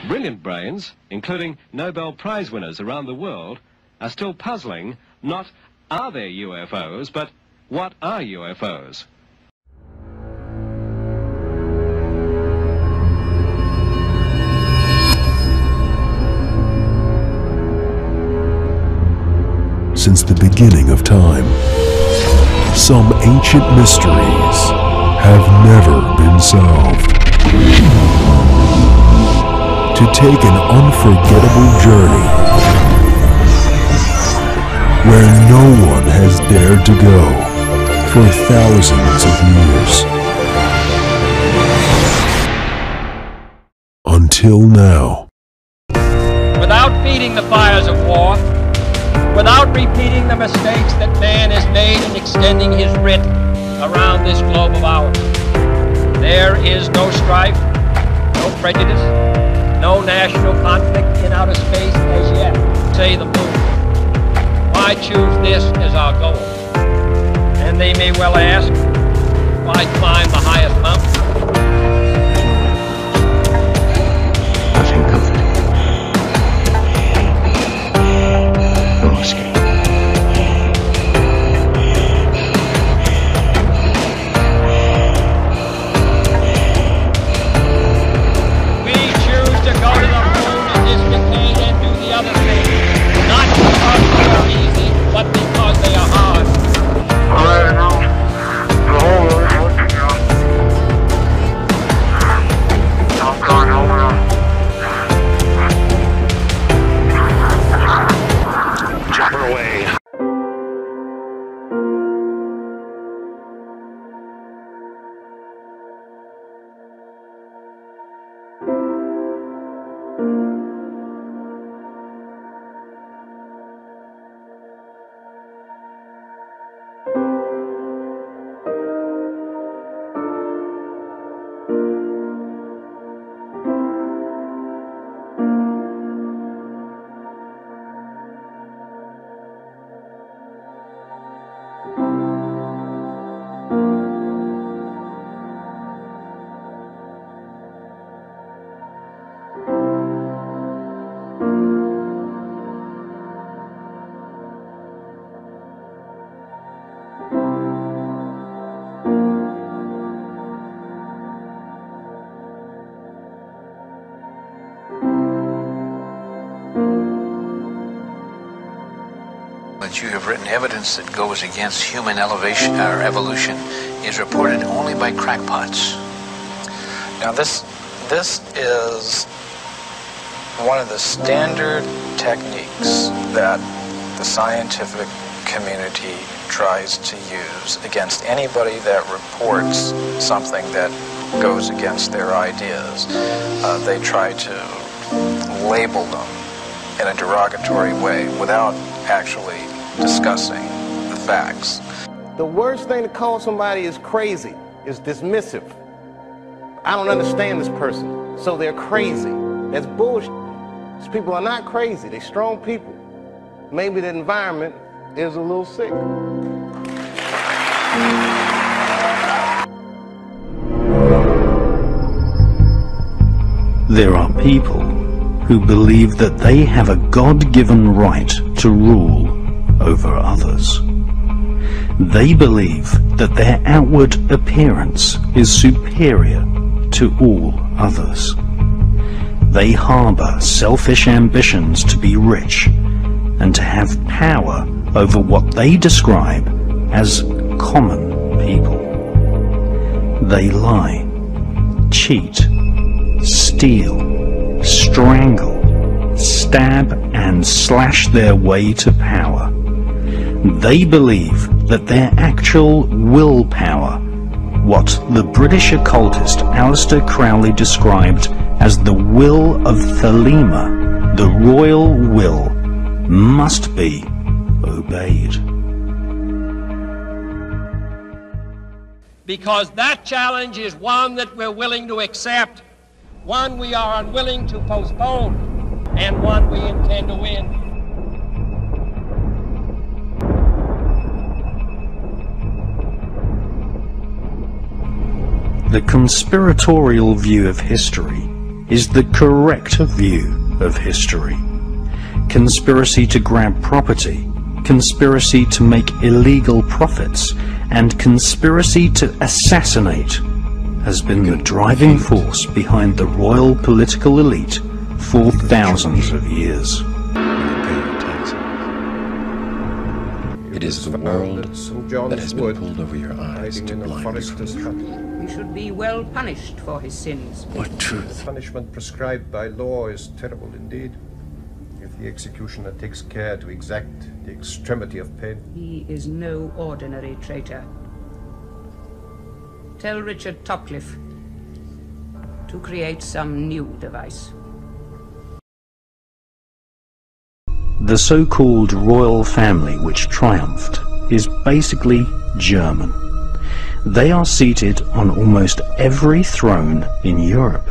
Brilliant brains, including Nobel Prize winners around the world, are still puzzling not are there UFOs, but what are UFOs? Since the beginning of time, some ancient mysteries have never been solved. To take an unforgettable journey where no one has dared to go for thousands of years. Until now. Without feeding the fires of war, without repeating the mistakes that man has made in extending his writ around this globe of ours, there is no strife, no prejudice, no national conflict in outer space as yet, say the moon. Why choose this as our goal? And they may well ask, why climb the highest mountain? Nothing comforting. No escape. That you have written evidence that goes against human elevation or evolution is reported only by crackpots. Now this is one of the standard techniques that the scientific community tries to use against anybody that reports something that goes against their ideas. They try to label them in a derogatory way without actually discussing the facts. The worst thing to call somebody is crazy is dismissive. I don't understand this person, so they're crazy. That's bullshit. These people are not crazy, they're strong people. Maybe the environment is a little sick. There are people who believe that they have a God-given right to rule over others. They believe that their outward appearance is superior to all others. They harbor selfish ambitions to be rich and to have power over what they describe as common people. They lie, cheat, steal, strangle, stab and slash their way to power. They believe that their actual willpower, what the British occultist Aleister Crowley described as the will of Thelema, the royal will, must be obeyed. Because that challenge is one that we're willing to accept, one we are unwilling to postpone, and one we intend to win. The conspiratorial view of history is the correct view of history. Conspiracy to grab property, conspiracy to make illegal profits, and conspiracy to assassinate has been the driving force behind the royal political elite for thousands of years. It is the world that has been pulled over your eyes to blind you from the truth. He should be well punished for his sins. What truth? The punishment prescribed by law is terrible indeed. If the executioner takes care to exact the extremity of pain. He is no ordinary traitor. Tell Richard Topcliffe to create some new device. The so-called royal family which triumphed is basically German. They are seated on almost every throne in Europe.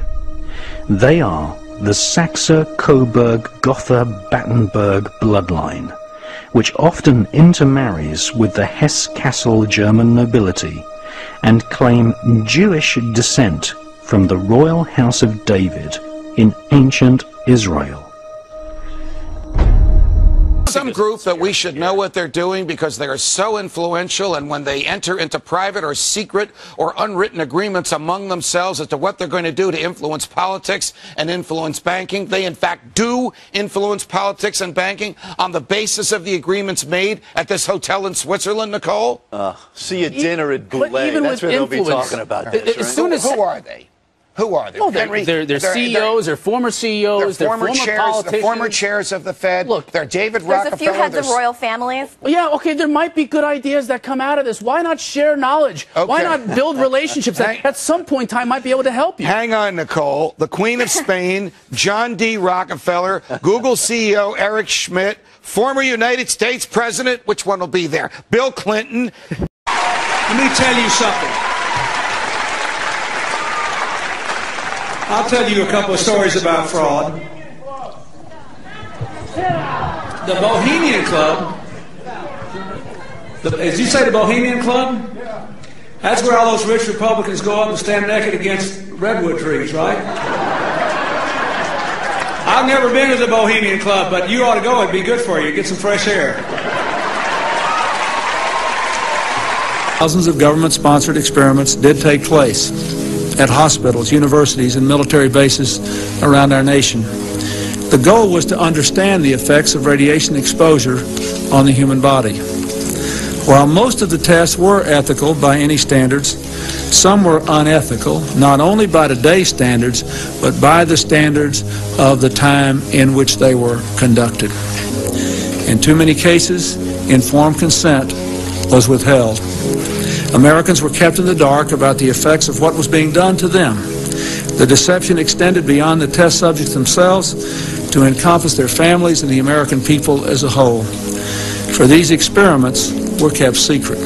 They are the Saxe-Coburg-Gotha-Battenberg bloodline, which often intermarries with the Hesse-Kassel German nobility and claim Jewish descent from the royal house of David in ancient Israel. Some group that we should know what they're doing because they are so influential, and when they enter into private or secret or unwritten agreements among themselves as to what they're going to do to influence politics and influence banking, they in fact do influence politics and banking on the basis of the agreements made at this hotel in Switzerland, Nicole? See you dinner at Boulay. That's where they'll be talking about this, as soon as who are they? Who are they? Oh, they're CEOs, they're former CEOs, they're former politicians. The former chairs of the Fed. Look, they're David There's Rockefeller. a few heads of royal families. Yeah, okay, there might be good ideas that come out of this. Why not share knowledge? Okay. Why not build relationships that at some point in time might be able to help you? Hang on, Nicole. The Queen of Spain, John D. Rockefeller, Google CEO Eric Schmidt, former United States President, which one will be there? Bill Clinton. Let me tell you something. I'll tell you a couple of stories about fraud. The Bohemian Club, did you say the Bohemian Club? That's where all those rich Republicans go up and stand naked against redwood trees, right? I've never been to the Bohemian Club, but you ought to go. It'd be good for you. Get some fresh air. Thousands of government-sponsored experiments did take place at hospitals, universities, and military bases around our nation. The goal was to understand the effects of radiation exposure on the human body. While most of the tests were ethical by any standards, some were unethical, not only by today's standards, but by the standards of the time in which they were conducted. In too many cases, informed consent was withheld. Americans were kept in the dark about the effects of what was being done to them. The deception extended beyond the test subjects themselves to encompass their families and the American people as a whole. For these experiments were kept secret.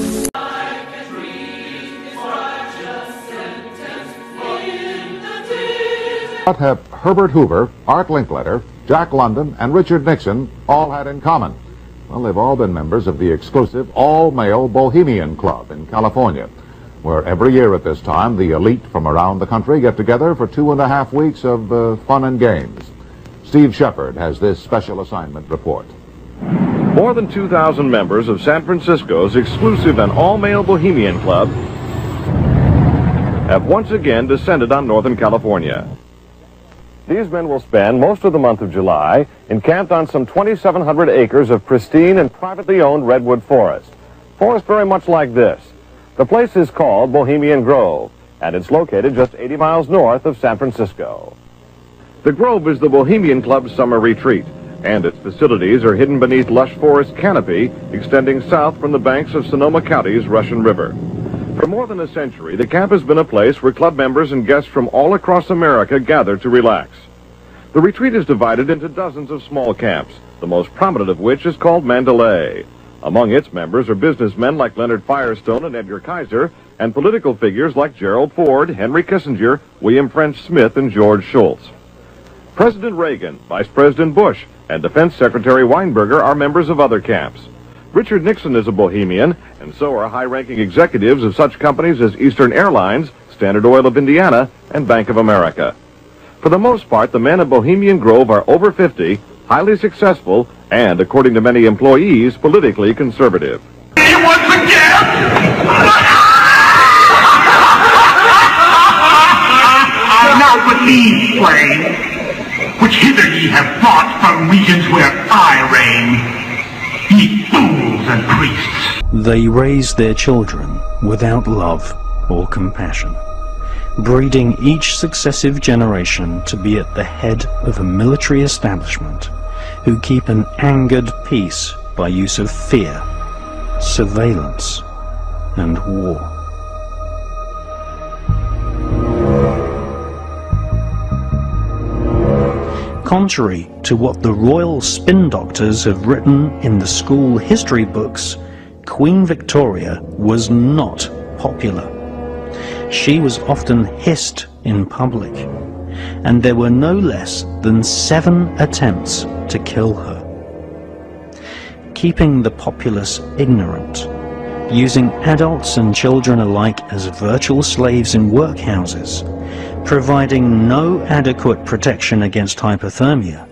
What have Herbert Hoover, Art Linkletter, Jack London, and Richard Nixon all had in common? Well, they've all been members of the exclusive all-male Bohemian Club in California, where every year at this time the elite from around the country get together for 2.5 weeks of fun and games. Steve Shepard has this special assignment report. More than 2,000 members of San Francisco's exclusive and all-male Bohemian Club have once again descended on Northern California. These men will spend most of the month of July encamped on some 2,700 acres of pristine and privately owned redwood forest. Forest very much like this. The place is called Bohemian Grove, and it's located just 80 miles north of San Francisco. The Grove is the Bohemian Club's summer retreat, and its facilities are hidden beneath lush forest canopy extending south from the banks of Sonoma County's Russian River. For more than a century, the camp has been a place where club members and guests from all across America gather to relax. The retreat is divided into dozens of small camps, the most prominent of which is called Mandalay. Among its members are businessmen like Leonard Firestone and Edgar Kaiser, and political figures like Gerald Ford, Henry Kissinger, William French Smith, and George Shultz. President Reagan, Vice President Bush, and Defense Secretary Weinberger are members of other camps. Richard Nixon is a Bohemian, and so are high-ranking executives of such companies as Eastern Airlines, Standard Oil of Indiana, and Bank of America. For the most part, the men of Bohemian Grove are over 50, highly successful, and, according to many employees, politically conservative. Now believe, flame, which hither ye have brought from regions where I reign, ye fools and priests. They raise their children without love or compassion, breeding each successive generation to be at the head of a military establishment who keep an angered peace by use of fear, surveillance, and war. Contrary to what the royal spin doctors have written in the school history books, Queen Victoria was not popular. She was often hissed in public, and there were no less than 7 attempts to kill her. Keeping the populace ignorant, using adults and children alike as virtual slaves in workhouses, providing no adequate protection against hypothermia,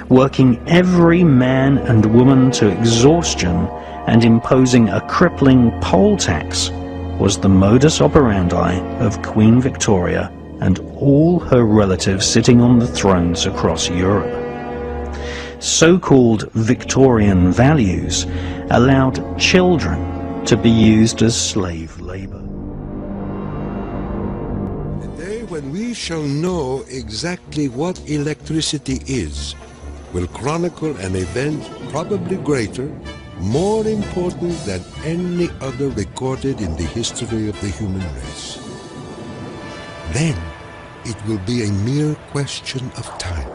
working every man and woman to exhaustion, and imposing a crippling poll tax was the modus operandi of Queen Victoria and all her relatives sitting on the thrones across Europe. So-called Victorian values allowed children to be used as slave labor. When we shall know exactly what electricity is, will chronicle an event probably greater, more important than any other recorded in the history of the human race. Then it will be a mere question of time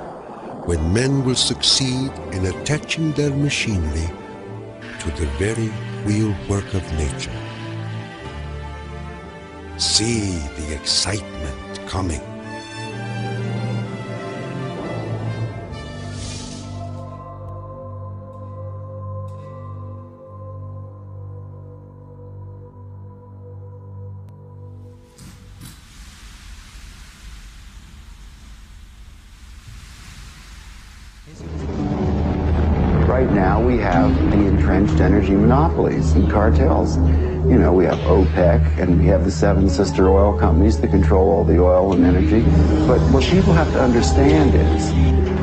when men will succeed in attaching their machinery to the very real work of nature. See the excitement coming. Right now we have the entrenched energy monopolies and cartels. You know, we have OPEC and we have the 7 sister oil companies that control all the oil and energy. But what people have to understand is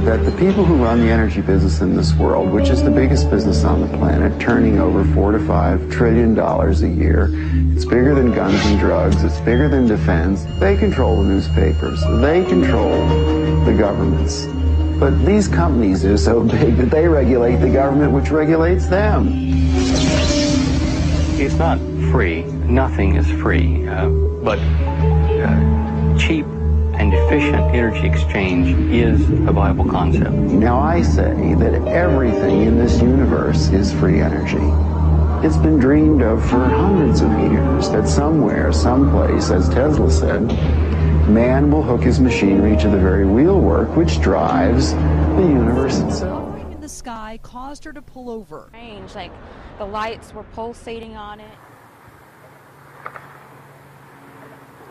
that the people who run the energy business in this world, which is the biggest business on the planet, turning over $4 to $5 trillion a year, it's bigger than guns and drugs, it's bigger than defense. They control the newspapers, they control the governments. But these companies are so big that they regulate the government, which regulates them. It's not free. Nothing is free. But cheap and efficient energy exchange is a viable concept. Now I say that everything in this universe is free energy. It's been dreamed of for hundreds of years that somewhere, someplace, as Tesla said, man will hook his machinery to the very wheelwork which drives the universe itself. In the sky caused her to pull over. Strange, like the lights were pulsating on it.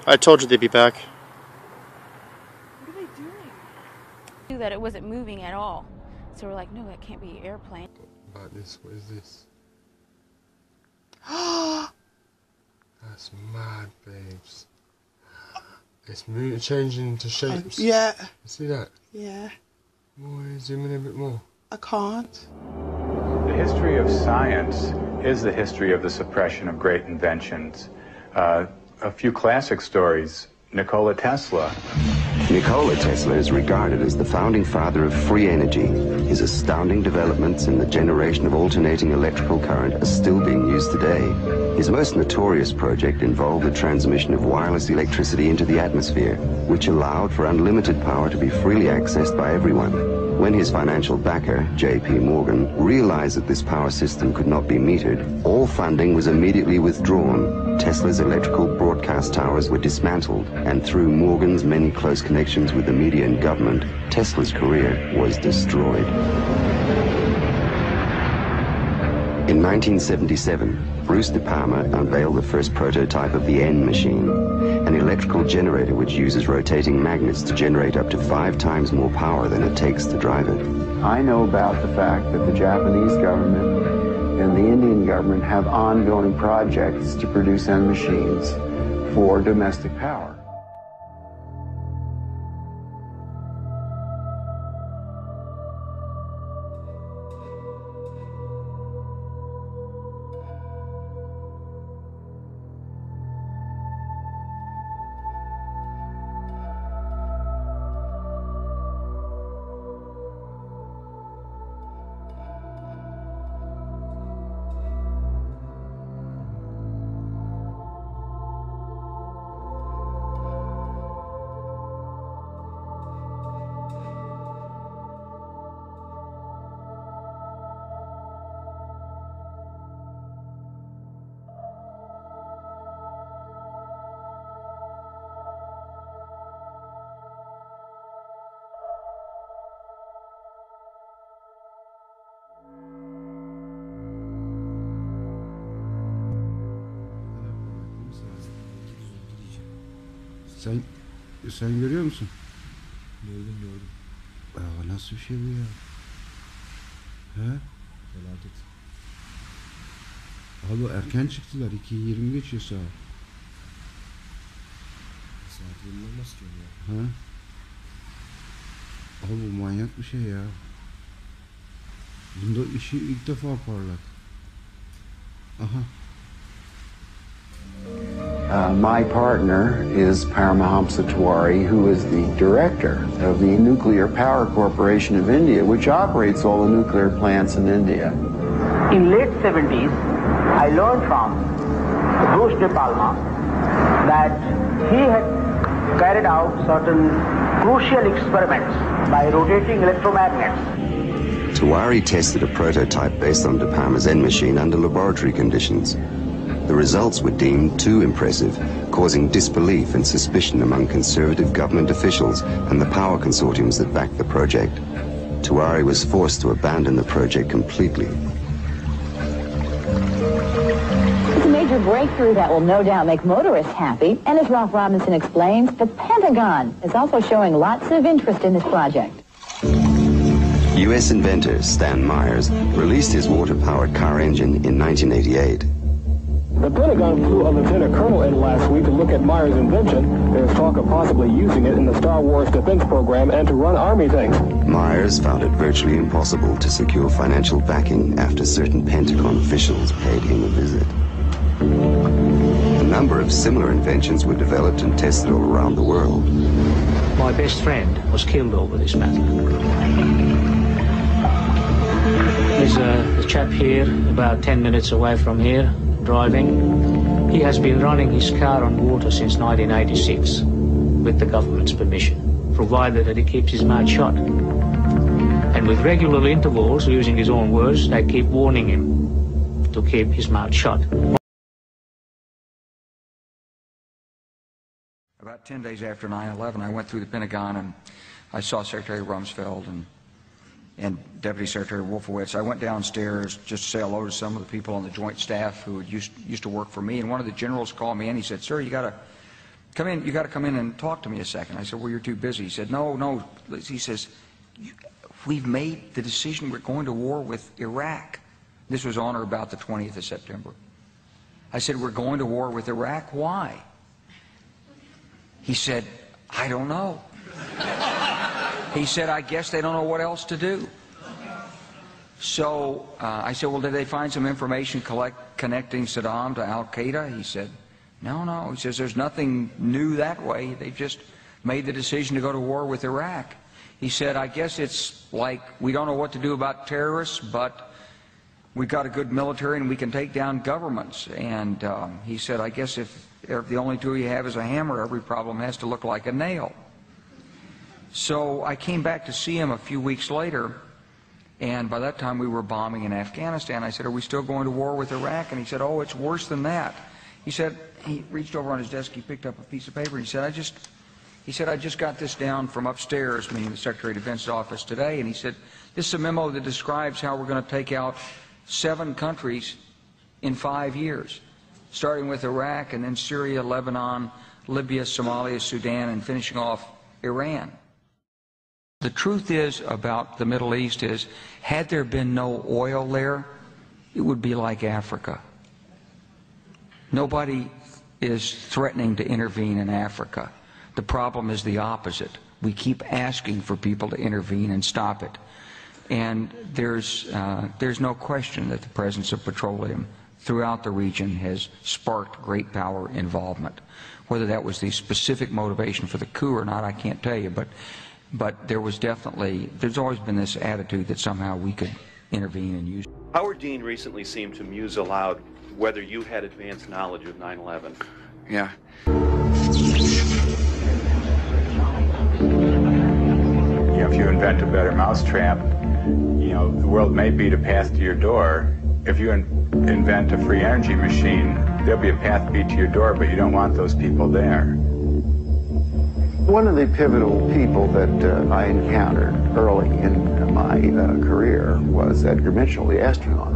I told you they'd be back. What are they doing? Knew that it wasn't moving at all. So we're like, no, that can't be an airplane. What about this? What is this? That's mad, babes. It's changing into shapes. Yeah. You see that? Yeah. Boy, zoom in a bit more. I can't. The history of science is the history of the suppression of great inventions. A few classic stories. Nikola Tesla. Nikola Tesla is regarded as the founding father of free energy. His astounding developments in the generation of alternating electrical current are still being used today. His most notorious project involved the transmission of wireless electricity into the atmosphere, which allowed for unlimited power to be freely accessed by everyone. When his financial backer, J.P. Morgan, realized that this power system could not be metered, all funding was immediately withdrawn. Tesla's electrical broadcast towers were dismantled, and through Morgan's many close connections with the media and government, Tesla's career was destroyed. In 1977, Bruce De Palma unveiled the first prototype of the N machine, and an electrical generator which uses rotating magnets to generate up to 5 times more power than it takes to drive it. I know about the fact that the Japanese government and the Indian government have ongoing projects to produce end machines for domestic power. Sen görüyor musun? Gördüm. Aa, nasıl bir şey bu ya? He? Felaket. Abi erken çıktılar. 2:20 geçiyor saat. Saat bulunmaz ki ya. Ha? Abi bu manyak bir şey ya. Bunda işi ilk defa parlak. Aha. My partner is Paramahamsa Tiwari, who is the director of the Nuclear Power Corporation of India, which operates all the nuclear plants in India. In late 70s, I learned from Bruce De Palma that he had carried out certain crucial experiments by rotating electromagnets. Tiwari tested a prototype based on De Palma's end machine under laboratory conditions. The results were deemed too impressive, causing disbelief and suspicion among conservative government officials and the power consortiums that backed the project. Tiwari was forced to abandon the project completely. It's a major breakthrough that will no doubt make motorists happy, and as Ralph Robinson explains, the Pentagon is also showing lots of interest in this project. U.S. inventor Stan Myers released his water-powered car engine in 1988. The Pentagon flew a lieutenant colonel in last week to look at Myers' invention. There's talk of possibly using it in the Star Wars defense program and to run Army things. Myers found it virtually impossible to secure financial backing after certain Pentagon officials paid him a visit. A number of similar inventions were developed and tested all around the world. My best friend was killed over this matter. There's a chap here, about 10 minutes away from here, driving. He has been running his car on water since 1986, with the government's permission, provided that he keeps his mouth shut. And with regular intervals, using his own words, they keep warning him to keep his mouth shut. About 10 days after 9/11, I went through the Pentagon and I saw Secretary Rumsfeld and Deputy Secretary Wolfowitz. I went downstairs just to say hello to some of the people on the joint staff who used to work for me, and one of the generals called me and he said, "Sir, you got to come in. You got to come in and talk to me a second." I said, "Well, you're too busy." He said, "No." He says, "We've made the decision. We're going to war with Iraq." This was on or about the 20th of September. I said, "We're going to war with Iraq. Why?" He said, "I don't know." He said, "I guess they don't know what else to do." So I said, "Well, did they find some information connecting Saddam to Al-Qaeda?" He said, No. He says, "There's nothing new that way. They just made the decision to go to war with Iraq." He said, "I guess it's like we don't know what to do about terrorists, but we've got a good military and we can take down governments." And he said, "I guess if the only tool you have is a hammer, every problem has to look like a nail." So I came back to see him a few weeks later, and by that time we were bombing in Afghanistan. I said, "Are we still going to war with Iraq?" And he said, "Oh, it's worse than that." He said, he reached over on his desk, he picked up a piece of paper, and he said, I just got this down from upstairs, meaning the Secretary of Defense's office today, and he said, "This is a memo that describes how we're going to take out 7 countries in 5 years, starting with Iraq and then Syria, Lebanon, Libya, Somalia, Sudan, and finishing off Iran. The truth is about the Middle East is, had there been no oil there, it would be like Africa. Nobody is threatening to intervene in Africa. The problem is the opposite. We keep asking for people to intervene and stop it. And there's no question that the presence of petroleum throughout the region has sparked great power involvement. Whether that was the specific motivation for the coup or not, I can't tell you, but there's always been this attitude that somehow we could intervene and use. Howard Dean recently seemed to muse aloud whether you had advanced knowledge of 9/11. Yeah. If you invent a better mousetrap, the world may beat a path to your door. If you invent a free energy machine, there'll be a path beat to your door, but you don't want those people there. One of the pivotal people that I encountered early in my career was Edgar Mitchell, the astronaut.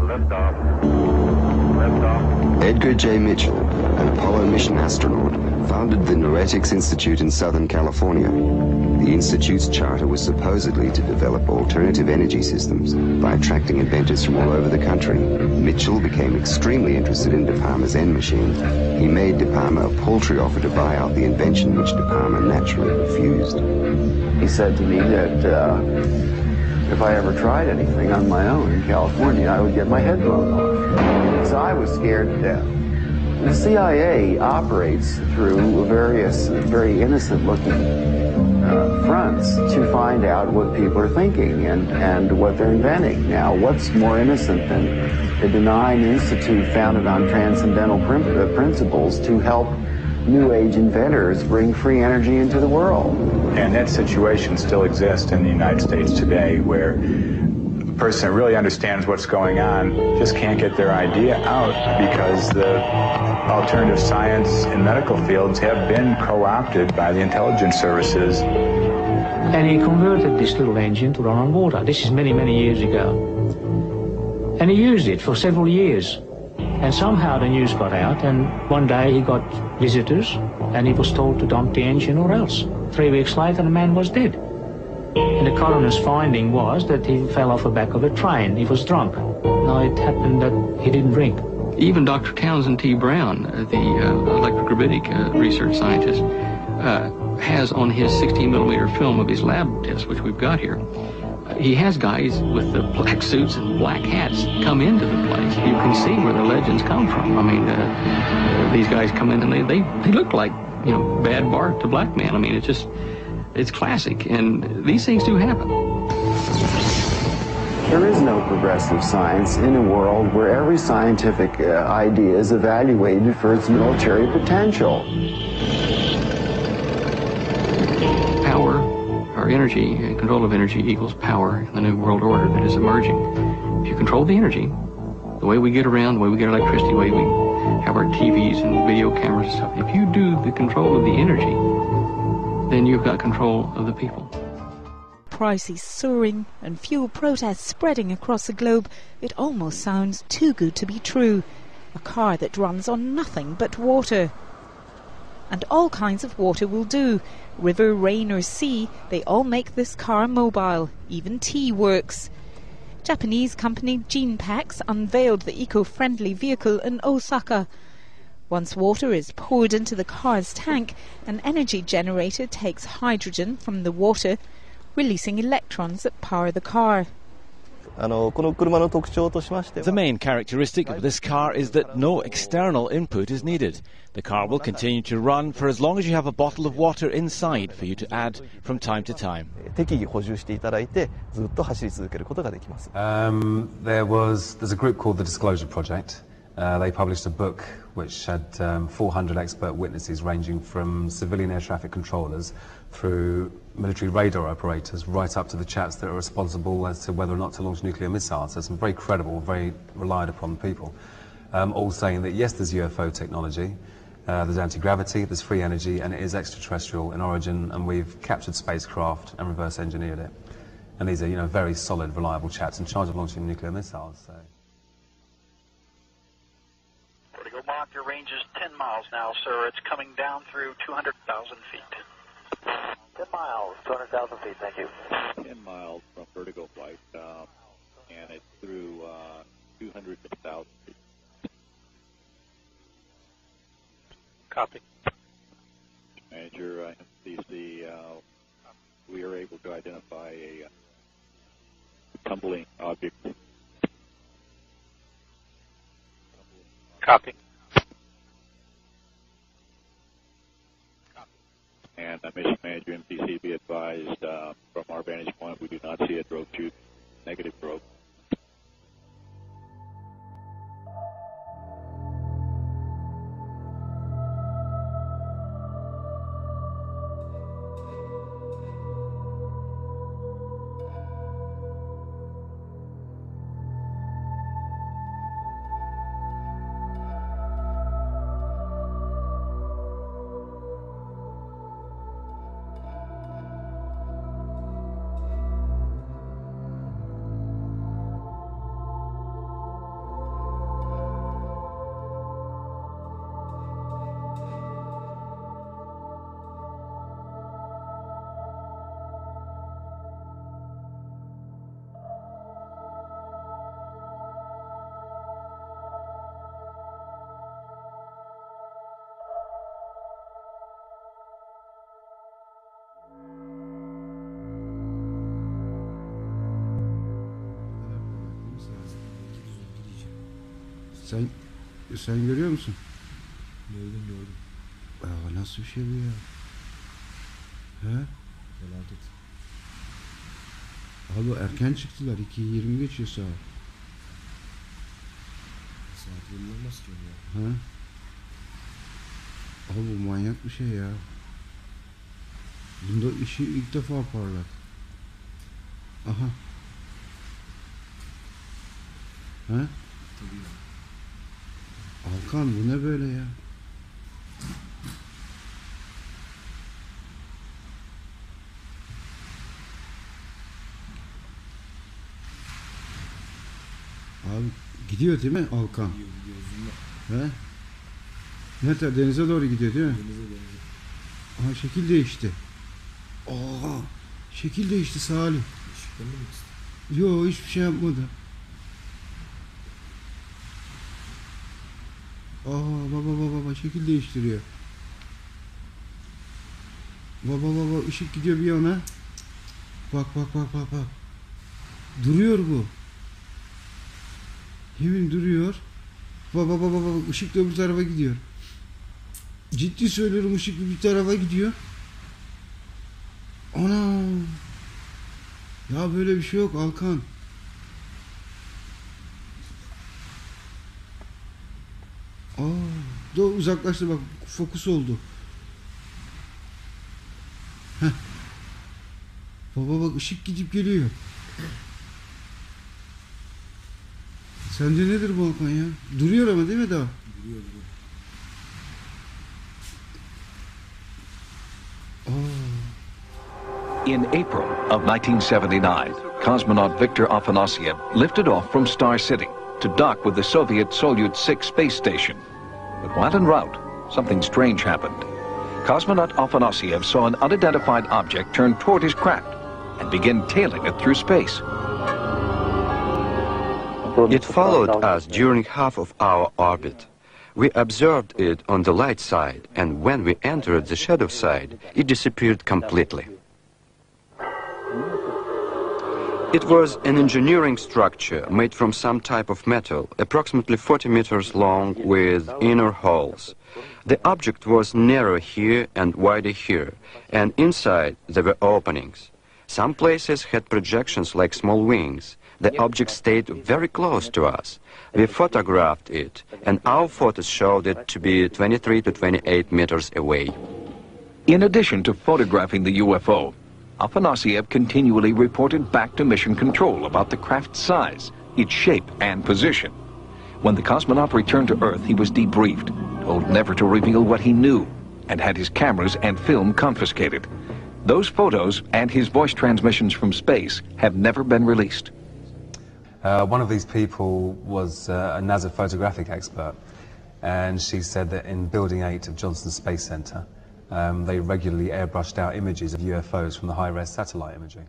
Edgar J. Mitchell, an Apollo mission astronaut, founded the Noetics Institute in Southern California. The Institute's charter was supposedly to develop alternative energy systems by attracting inventors from all over the country. Mitchell became extremely interested in De Palma's N machine. He made De Palma a paltry offer to buy out the invention, which De Palma naturally refused. He said to me that if I ever tried anything on my own in California, I would get my head blown off. So I was scared to death. The CIA operates through various very innocent-looking fronts to find out what people are thinking and what they're inventing. Now, what's more innocent than a benign institute founded on transcendental principles to help New Age inventors bring free energy into the world? And that situation still exists in the United States today, where a person that really understands what's going on just can't get their idea out because the alternative science and medical fields have been co-opted by the intelligence services. And he converted this little engine to run on water. This is many, many years ago. And he used it for several years. And somehow the news got out, and one day he got visitors, and he was told to dump the engine or else. 3 weeks later, the man was dead. And the coroner's finding was that he fell off the back of a train. He was drunk. Now, it happened that he didn't drink. Even Dr. Townsend T. Brown, the electrogravitic research scientist, has on his 16-millimeter film of his lab tests, which we've got here, he has guys with the black suits and black hats come into the place. You can see where the legends come from. I mean, these guys come in and they look like, bad Bart to black man. I mean, it's classic, and these things do happen. There is no progressive science in a world where every scientific idea is evaluated for its military potential. Power, our energy, and control of energy equals power in the new world order that is emerging. If you control the energy, the way we get around, the way we get electricity, the way we have our TVs and video cameras and stuff, if you do the control of the energy, then you've got control of the people. Prices soaring and fuel protests spreading across the globe, it almost sounds too good to be true. A car that runs on nothing but water. And all kinds of water will do. River, rain or sea, they all make this car mobile. Even tea works. Japanese company Genpax unveiled the eco-friendly vehicle in Osaka. Once water is poured into the car's tank, an energy generator takes hydrogen from the water, releasing electrons that power the car. The main characteristic of this car is that no external input is needed. The car will continue to run for as long as you have a bottle of water inside for you to add from time to time. There's a group called the Disclosure Project. They published a book which had 400 expert witnesses ranging from civilian air traffic controllers through military radar operators right up to the chaps that are responsible as to whether or not to launch nuclear missiles. So some very credible, very relied upon people, all saying that yes, there's UFO technology, there's anti-gravity, there's free energy, and it is extraterrestrial in origin, and we've captured spacecraft and reverse engineered it. And these are, very solid, reliable chaps in charge of launching nuclear missiles. So. Vertigo Monster, range range is 10 miles now, sir. It's coming down through 200,000 feet. 10 miles, 200,000 feet, thank you. 10 miles from vertical flight, and it's through 200,000 feet. Copy. Manager, MCC, we are able to identify a tumbling object. Copy. And Mission Manager, MCC, be advised, from our vantage point, we do not see a drogue chute, negative drogue. Sen görüyor musun? Gördüm. Aa, nasıl bir şey bu ya? He? Felaket. Abi erken çıktılar. 2:20 geçiyor saat. Saat belli olmaz ki ya. He? Abi bu manyak bir şey ya. Bunda işi ilk defa parlar. Aha. He? Tabii ya. Alkan bu ne böyle ya? Abi gidiyor değil mi Alkan? Gidiyor. He? Nerede? Denize doğru gidiyor değil mi? Denize. Aha şekil değişti. Aa, şekil değişti Salih. Yo hiçbir şey yapmadı. Aa baba şekil değiştiriyor. Baba ışık gidiyor bir yana. Bak. Duruyor bu. Yemin duruyor. Baba ışık da öbür tarafa gidiyor. Ciddi söylüyorum, ışık bir tarafa gidiyor. Ana. Ya böyle bir şey yok Alkan. Aa, uzaklaştı bak, fokus oldu. Heh. Bak ışık gidip geliyor. Sence nedir bu Alkan ya? Duruyor ama değil mi daha? Duruyor. In April of 1979, cosmonaut Viktor Afanasyev lifted off from Star City to dock with the Soviet Soyuz 6 space station. But while en route, something strange happened. Cosmonaut Afanasyev saw an unidentified object turn toward his craft and begin tailing it through space. It followed us during half of our orbit. We observed it on the light side, and when we entered the shadow side, it disappeared completely. It was an engineering structure made from some type of metal, approximately 40 meters long with inner holes. The object was narrow here and wider here, and inside there were openings. Some places had projections like small wings. The object stayed very close to us. We photographed it, and our photos showed it to be 23 to 28 meters away. In addition to photographing the UFO, Afanasyev continually reported back to Mission Control about the craft's size, its shape, and position. When the cosmonaut returned to Earth, he was debriefed, told never to reveal what he knew, and had his cameras and film confiscated. Those photos and his voice transmissions from space have never been released. One of these people was a NASA photographic expert, and she said that in Building 8 of Johnson Space Center, they regularly airbrushed out images of UFOs from the high-res satellite imaging.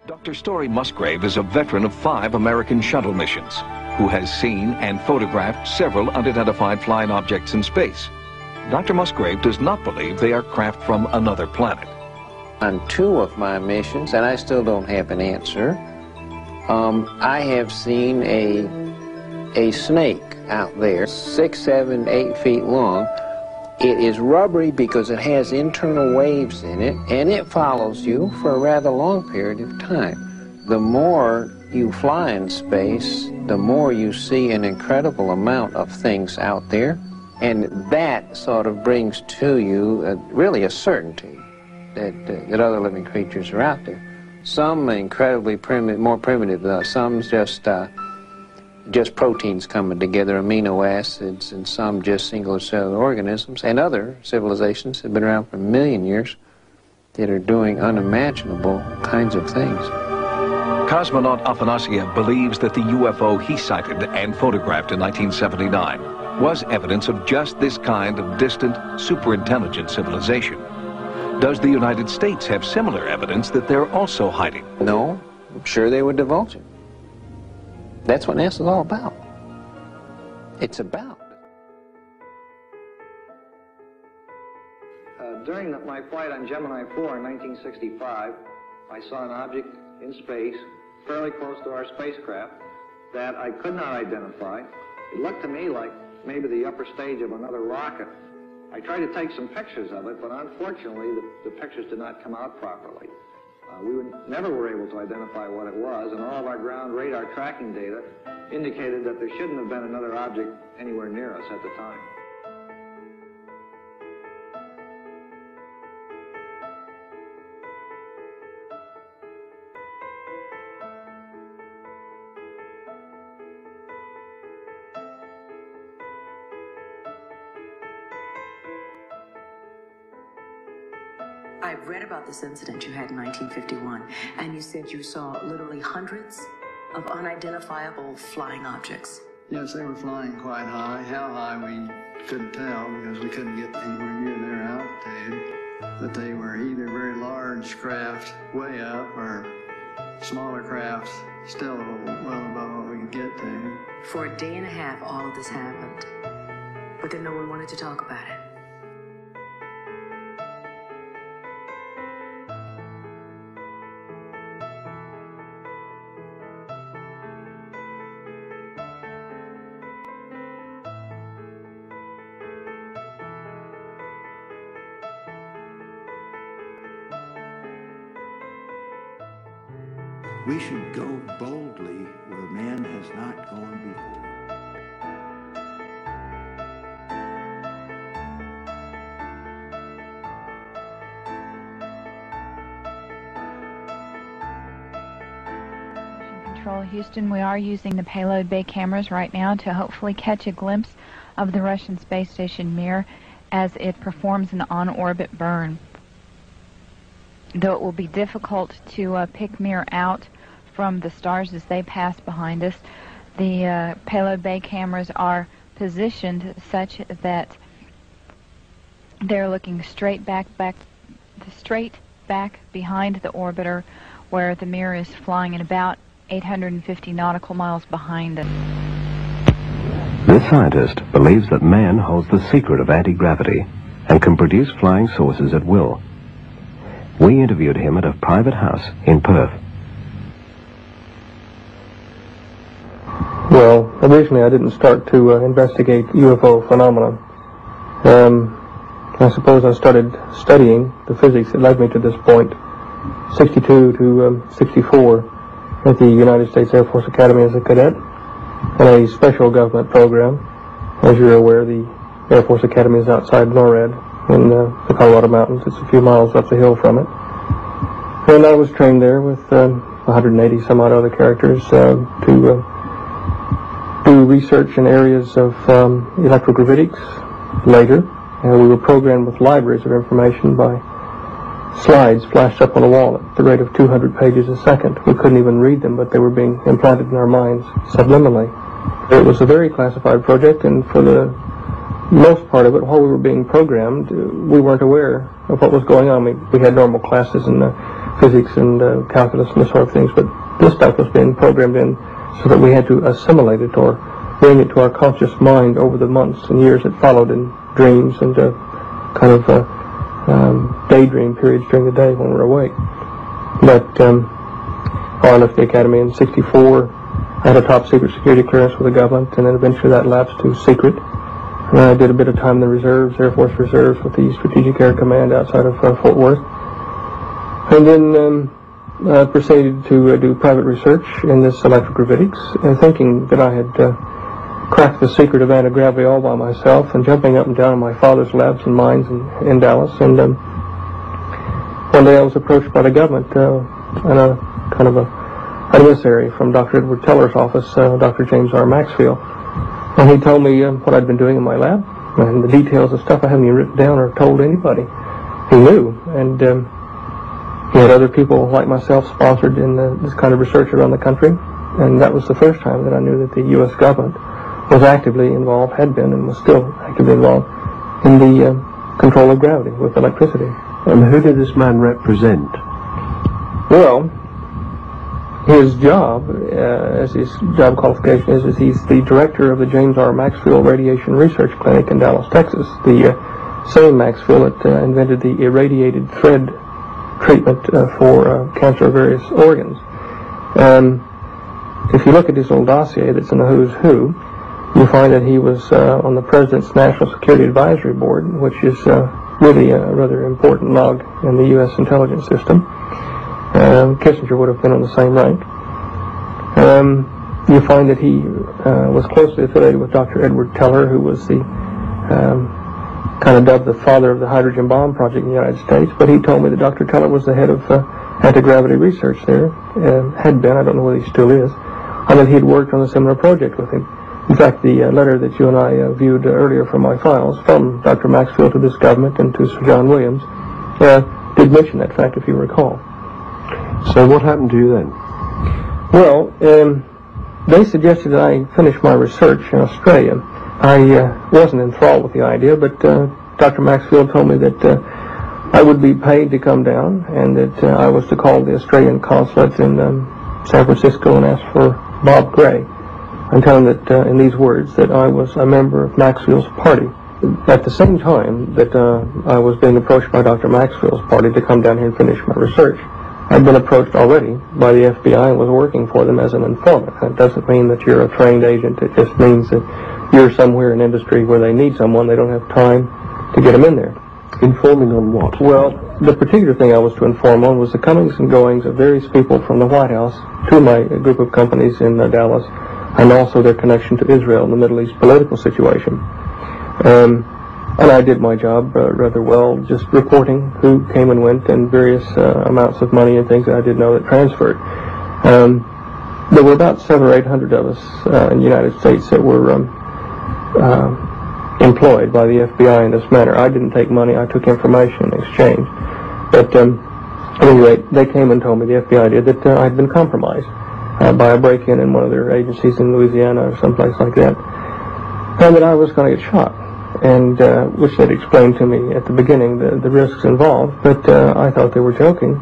Dr. Story Musgrave is a veteran of 5 American shuttle missions who has seen and photographed several unidentified flying objects in space. Dr. Musgrave does not believe they are craft from another planet. On 2 of my missions, and I still don't have an answer, I have seen a snake out there, 6, 7, 8 feet long. It is rubbery because it has internal waves in it, and it follows you for a rather long period of time. The more you fly in space, the more you see an incredible amount of things out there, and that sort of brings to you really a certainty that other living creatures are out there. Some incredibly primitive, more primitive, some just proteins coming together, amino acids, and some just single cellular organisms, and other civilizations have been around for a million years that are doing unimaginable kinds of things. Cosmonaut Afanasiev believes that the UFO he sighted and photographed in 1979 was evidence of just this kind of distant, superintelligent civilization. Does the United States have similar evidence that they're also hiding? No, I'm sure they would divulge it. That's what NASA's all about. It's about. During my flight on Gemini 4 in 1965, I saw an object in space fairly close to our spacecraft that I could not identify. It looked to me like maybe the upper stage of another rocket. I tried to take some pictures of it, but unfortunately the pictures did not come out properly. We never were able to identify what it was, and all of our ground radar tracking data indicated that there shouldn't have been another object anywhere near us at the time. I've read about this incident you had in 1951, and you said you saw literally hundreds of unidentifiable flying objects. Yes, they were flying quite high. How high we couldn't tell because we couldn't get anywhere near their altitude. But they were either very large craft way up or smaller craft still well above what we could get to. For a day and a half, all of this happened, but then no one wanted to talk about it. We should go boldly where man has not gone before. Control Houston, we are using the payload bay cameras right now to hopefully catch a glimpse of the Russian space station Mir as it performs an on-orbit burn. Though it will be difficult to pick Mir out from the stars as they pass behind us, the payload bay cameras are positioned such that they're looking straight back behind the orbiter, where the Mir is flying at about 850 nautical miles behind us. This scientist believes that man holds the secret of anti-gravity and can produce flying saucers at will. We interviewed him at a private house in Perth. Well, originally I didn't start to investigate UFO phenomena. I suppose I started studying the physics that led me to this point, 62 to 64, at the United States Air Force Academy as a cadet, in a special government program. As you're aware, the Air Force Academy is outside NORAD in the Colorado Mountains. It's a few miles up the hill from it. And I was trained there with 180 some odd other characters to do research in areas of electrogravitics later. We were programmed with libraries of information by slides flashed up on a wall at the rate of 200 pages a second. We couldn't even read them, but they were being implanted in our minds subliminally. It was a very classified project, and for the most part of it, while we were being programmed, we weren't aware of what was going on. We had normal classes in physics and calculus and this sort of things, but this stuff was being programmed in so that we had to assimilate it or bring it to our conscious mind over the months and years that followed in dreams and kind of daydream periods during the day when we were awake. But I left the academy in '64. I had a top secret security clearance with the government, and then eventually that lapsed to secret. And I did a bit of time in the reserves, Air Force Reserves, with the Strategic Air Command outside of Fort Worth. And then proceeded to do private research in this electrogravitics, thinking that I had cracked the secret of anti-gravity all by myself, and jumping up and down in my father's labs and mines in Dallas. And one day I was approached by the government and a kind of an emissary from Dr. Edward Teller's office, Dr. James R. Maxfield. And he told me what I'd been doing in my lab, and the details of stuff I hadn't even written down or told anybody. He knew, and he had other people like myself sponsored in this kind of research around the country, and that was the first time that I knew that the U.S. government was actively involved, had been, and was still actively involved in the control of gravity with electricity. And who did this man represent? Well, his job, as his job qualification is he's the director of the James R. Maxfield Radiation Research Clinic in Dallas, Texas. The same Maxfield that invented the irradiated thread treatment for cancer of various organs. If you look at his little dossier that's in the Who's Who, you'll find that he was on the President's National Security Advisory Board, which is really a rather important log in the U.S. intelligence system. Kissinger would have been on the same rank. You find that he was closely affiliated with Dr. Edward Teller, who was the kind of dubbed the father of the hydrogen bomb project in the United States. But he told me that Dr. Teller was the head of anti-gravity research there, had been, I don't know whether he still is, and that he had worked on a similar project with him. In fact, the letter that you and I viewed earlier from my files from Dr. Maxfield to this government and to Sir John Williams did mention that fact, if you recall. So what happened to you then? Well, they suggested that I finish my research in Australia. I wasn't enthralled with the idea, but Dr. Maxfield told me that I would be paid to come down, and that I was to call the Australian consulate in San Francisco and ask for Bob Gray, and tell him that in these words that I was a member of Maxfield's party. At the same time that I was being approached by Dr. Maxfield's party to come down here and finish my research, I'd been approached already by the FBI and was working for them as an informant. That doesn't mean that you're a trained agent. It just means that you're somewhere in industry where they need someone. They don't have time to get them in there. Informing on what? Well, the particular thing I was to inform on was the comings and goings of various people from the White House to my group of companies in Dallas, and also their connection to Israel and the Middle East political situation. And I did my job rather well, just reporting who came and went and various amounts of money and things that I did know that transferred. There were about 700 or 800 of us in the United States that were employed by the FBI in this manner. I didn't take money, I took information in exchange. But at any rate, they came and told me, the FBI did, that I had been compromised by a break-in in one of their agencies in Louisiana or someplace like that, and that I was going to get shot. And which they'd explained to me at the beginning, the risks involved, but I thought they were joking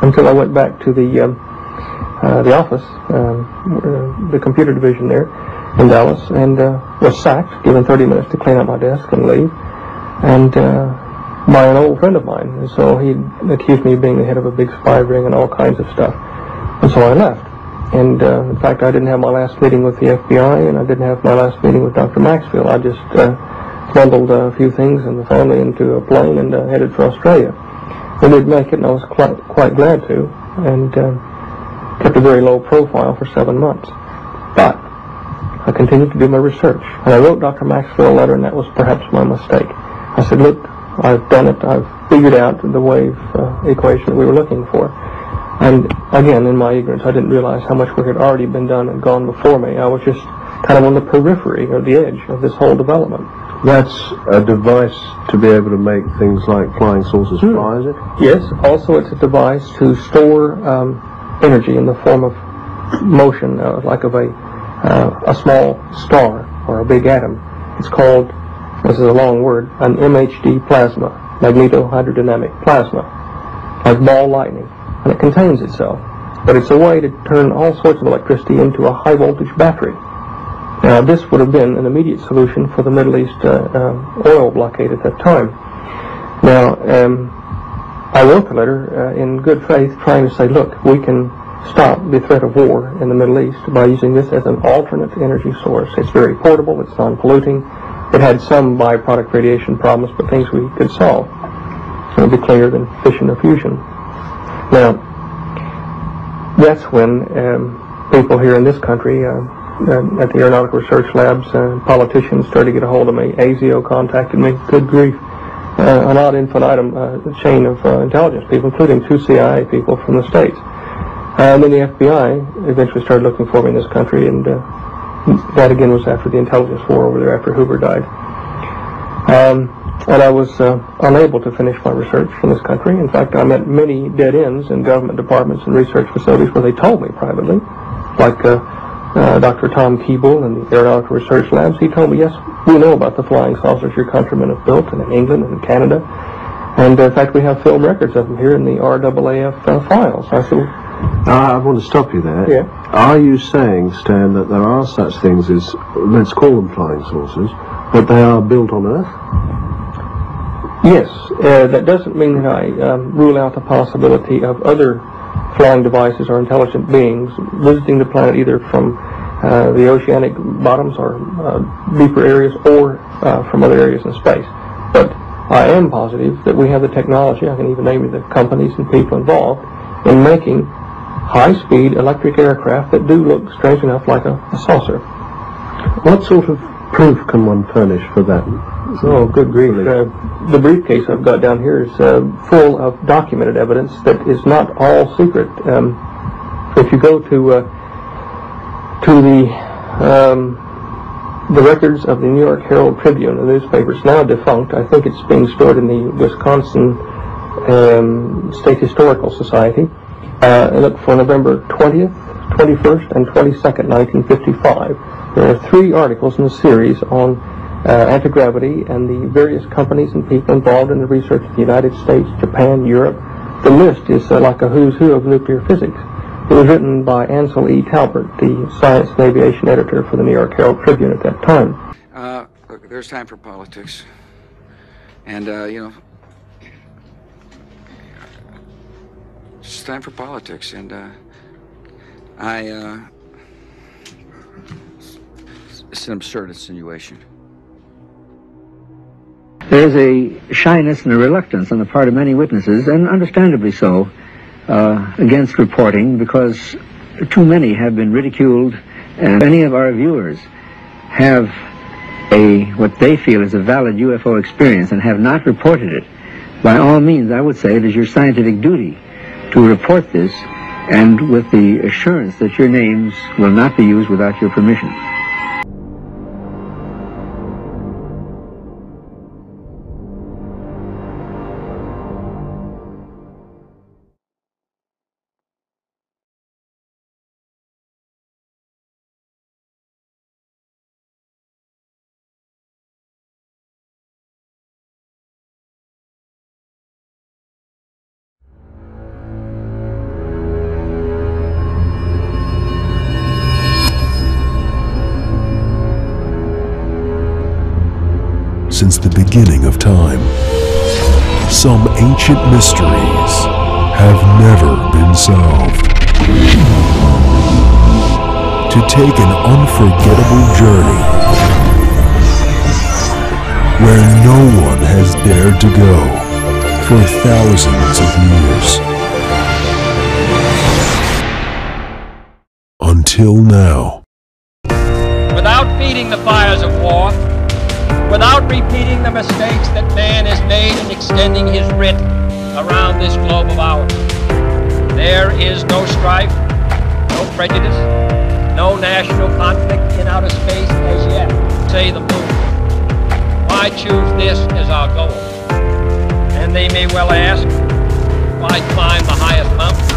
until I went back to the office, the computer division there in Dallas, and was sacked, given 30 minutes to clean up my desk and leave, and by an old friend of mine. And so he accused me of being the head of a big spy ring and all kinds of stuff, and so I left. And in fact, I didn't have my last meeting with the FBI, and I didn't have my last meeting with Dr. Maxfield. I just bundled a few things and the family into a plane and headed for Australia. We did make it, and I was quite glad to, and kept a very low profile for 7 months. But I continued to do my research, and I wrote Dr. Maxfield a letter, and that was perhaps my mistake. I said, look, I've done it. I've figured out the wave equation that we were looking for. And again, in my ignorance, I didn't realize how much work had already been done and gone before me. I was just kind of on the periphery or the edge of this whole development. That's a device to be able to make things like flying saucers fly, is it? Yes. Also, it's a device to store energy in the form of motion, like of a a small star or a big atom. It's called, this is a long word, an MHD plasma, magnetohydrodynamic plasma, like ball lightning, and it contains itself. But it's a way to turn all sorts of electricity into a high voltage battery. Now this would have been an immediate solution for the Middle East oil blockade at that time. Now I wrote the letter in good faith trying to say, look, we can stop the threat of war in the Middle East by using this as an alternate energy source. It's very portable, it's non-polluting. It had some byproduct radiation problems, but things we could solve. It would be cleaner than fission or fusion. Now, that's when people here in this country, at the Aeronautical Research Labs, politicians started to get a hold of me. ASIO contacted me. Good grief. An ad infinitum chain of intelligence people, including 2 CIA people from the States. And then the FBI eventually started looking for me in this country, and that again was after the intelligence war over there after Hoover died. And I was unable to finish my research in this country. In fact, I met many dead ends in government departments and research facilities where they told me privately, like Dr. Tom Keeble in the Aeronautical Research Labs. He told me, yes, we know about the flying saucers your countrymen have built, and in England and in Canada. And in fact, we have film records of them here in the RAAF files. I said, I want to stop you there. Yeah. Are you saying, Stan, that there are such things as, let's call them flying saucers, but they are built on Earth? Yes. That doesn't mean that I rule out the possibility of other flying devices or intelligent beings visiting the planet either from the oceanic bottoms or deeper areas or from other areas in space. But I am positive that we have the technology, I can even name you the companies and people involved, in making high-speed electric aircraft that do look, strange enough, like a saucer. What sort of proof can one furnish for that? Oh, good grief. The briefcase I've got down here is full of documented evidence that is not all secret. If you go to the records of the New York Herald Tribune, the newspaper, it's now defunct. I think it's being stored in the Wisconsin State Historical Society. Look for November 20th, 21st, and 22nd, 1955. There are 3 articles in the series on anti-gravity and the various companies and people involved in the research in the United States, Japan, Europe. The list is like a who's who of nuclear physics. It was written by Ansel E. Talbert, the science and aviation editor for the New York Herald Tribune at that time. Look, there's time for politics. And, you know, it's time for politics. And, it's an absurd insinuation. There's a shyness and a reluctance on the part of many witnesses, and understandably so, against reporting, because too many have been ridiculed, and many of our viewers have what they feel is a valid UFO experience and have not reported it. By all means, I would say it is your scientific duty to report this, and with the assurance that your names will not be used without your permission. Since the beginning of time, some ancient mysteries have never been solved. To take an unforgettable journey where no one has dared to go for thousands of years. Until now. Without feeding the fires of war, without repeating the mistakes that man has made in extending his writ around this globe of ours. There is no strife, no prejudice, no national conflict in outer space as yet, say the moon. Why choose this as our goal? And they may well ask, why climb the highest mountain?